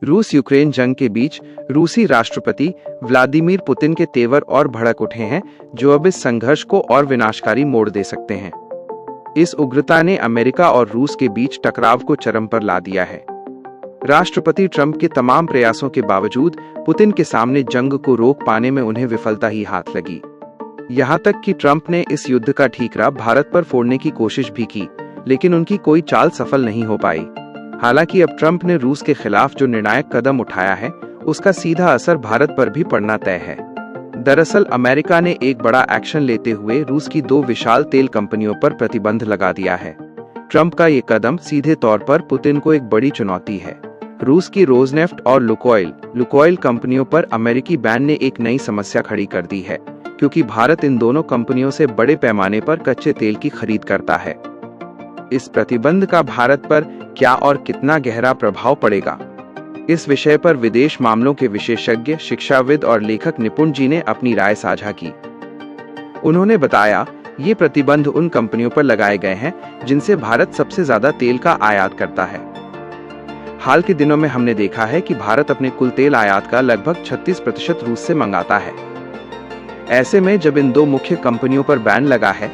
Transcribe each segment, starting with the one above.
रूस यूक्रेन जंग के बीच रूसी राष्ट्रपति व्लादिमीर पुतिन के तेवर और भड़क उठे हैं, जो अब इस संघर्ष को और विनाशकारी मोड़ दे सकते हैं। इस उग्रता ने अमेरिका और रूस के बीच टकराव को चरम पर ला दिया है। राष्ट्रपति ट्रंप के तमाम प्रयासों के बावजूद पुतिन के सामने जंग को रोक पाने में उन्हें विफलता ही हाथ लगी। यहाँ तक कि ट्रंप ने इस युद्ध का ठीकरा भारत पर फोड़ने की कोशिश भी की, लेकिन उनकी कोई चाल सफल नहीं हो पाई। हालांकि अब ट्रंप ने रूस के खिलाफ जो निर्णायक कदम उठाया है, उसका सीधा असर भारत पर भी पड़ना तय है। दरअसल अमेरिका ने एक बड़ा एक्शन लेते हुए रूस की 2 विशाल तेल कंपनियों पर प्रतिबंध लगा दिया है। ट्रंप का ये कदम सीधे तौर पर पुतिन को एक बड़ी चुनौती है। रूस की रोजनेफ्ट और लुकोइल कंपनियों पर अमेरिकी बैन ने एक नई समस्या खड़ी कर दी है, क्योंकि भारत इन दोनों कंपनियों से बड़े पैमाने पर कच्चे तेल की खरीद करता है। इस प्रतिबंध का भारत पर क्या और कितना गहरा प्रभाव पड़ेगा, इस विषय पर विदेश मामलों के विशेषज्ञ, शिक्षाविद और लेखक निपुण जी ने अपनी राय साझा की। उन्होंने बताया, ये प्रतिबंध उन कंपनियों पर लगाए गए हैं जिनसे भारत सबसे ज्यादा तेल का आयात करता है। हाल के दिनों में हमने देखा है कि भारत अपने कुल तेल आयात का लगभग 36% रूस से मंगाता है। ऐसे में जब इन 2 मुख्य कंपनियों पर बैन लगा है,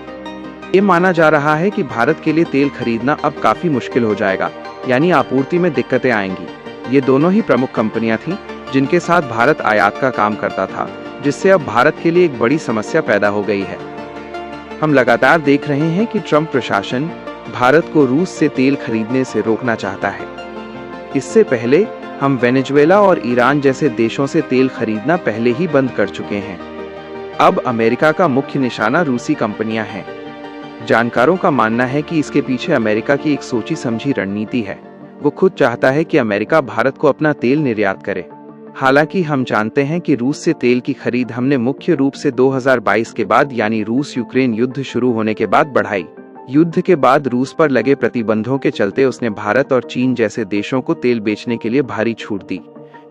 ये माना जा रहा है कि भारत के लिए तेल खरीदना अब काफी मुश्किल हो जाएगा, यानी आपूर्ति में दिक्कतें आएंगी। ये दोनों ही प्रमुख कंपनियां थीं जिनके साथ भारत आयात का काम करता था, जिससे अब भारत के लिए एक बड़ी समस्या पैदा हो गई है। हम लगातार देख रहे हैं कि ट्रंप प्रशासन भारत को रूस से तेल खरीदने से रोकना चाहता है। इससे पहले हम वेनेजुएला और ईरान जैसे देशों से तेल खरीदना पहले ही बंद कर चुके हैं। अब अमेरिका का मुख्य निशाना रूसी कंपनियां हैं। जानकारों का मानना है कि इसके पीछे अमेरिका की एक सोची समझी रणनीति है। वो खुद चाहता है कि अमेरिका भारत को अपना तेल निर्यात करे। हालांकि हम जानते हैं कि रूस से तेल की खरीद हमने मुख्य रूप से 2022 के बाद, यानी रूस यूक्रेन युद्ध शुरू होने के बाद बढ़ाई। युद्ध के बाद रूस पर लगे प्रतिबंधों के चलते उसने भारत और चीन जैसे देशों को तेल बेचने के लिए भारी छूट दी,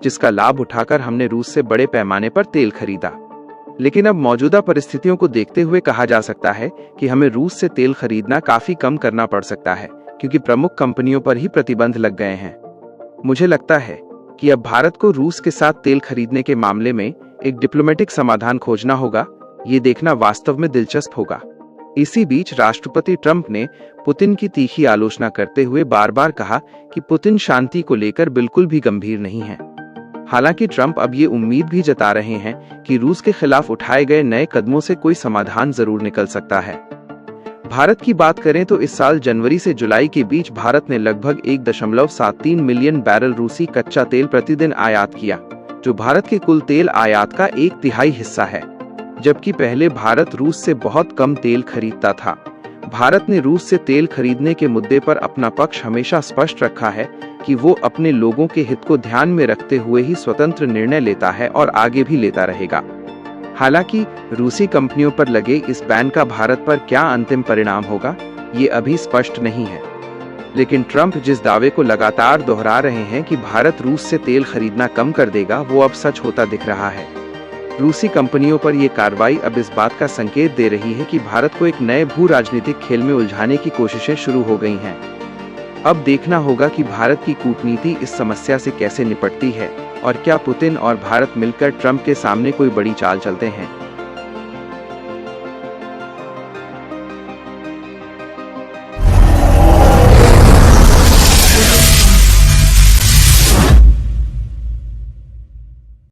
जिसका लाभ उठाकर हमने रूस से बड़े पैमाने पर तेल खरीदा। लेकिन अब मौजूदा परिस्थितियों को देखते हुए कहा जा सकता है कि हमें रूस से तेल खरीदना काफी कम करना पड़ सकता है, क्योंकि प्रमुख कंपनियों पर ही प्रतिबंध लग गए हैं। मुझे लगता है कि अब भारत को रूस के साथ तेल खरीदने के मामले में एक डिप्लोमेटिक समाधान खोजना होगा। ये देखना वास्तव में दिलचस्प होगा। इसी बीच राष्ट्रपति ट्रंप ने पुतिन की तीखी आलोचना करते हुए बार बार कहा कि पुतिन शांति को लेकर बिल्कुल भी गंभीर नहीं है। हालांकि ट्रंप अब ये उम्मीद भी जता रहे हैं कि रूस के खिलाफ उठाए गए नए कदमों से कोई समाधान जरूर निकल सकता है। भारत की बात करें तो इस साल जनवरी से जुलाई के बीच भारत ने लगभग 1.73 मिलियन बैरल रूसी कच्चा तेल प्रतिदिन आयात किया, जो भारत के कुल तेल आयात का 1/3 हिस्सा है। जबकि पहले भारत रूस से बहुत कम तेल खरीदता था। भारत ने रूस से तेल खरीदने के मुद्दे पर अपना पक्ष हमेशा स्पष्ट रखा है कि वो अपने लोगों के हित को ध्यान में रखते हुए ही स्वतंत्र निर्णय लेता है और आगे भी लेता रहेगा। हालांकि रूसी कंपनियों पर लगे इस बैन का भारत पर क्या अंतिम परिणाम होगा, ये अभी स्पष्ट नहीं है। लेकिन ट्रंप जिस दावे को लगातार दोहरा रहे हैं कि भारत रूस से तेल खरीदना कम कर देगा, वो अब सच होता दिख रहा है। रूसी कंपनियों पर यह कार्रवाई अब इस बात का संकेत दे रही है कि भारत को एक नए भू राजनीतिक खेल में उलझाने की कोशिशें शुरू हो गई हैं। अब देखना होगा कि भारत की कूटनीति इस समस्या से कैसे निपटती है और क्या पुतिन और भारत मिलकर ट्रंप के सामने कोई बड़ी चाल चलते हैं।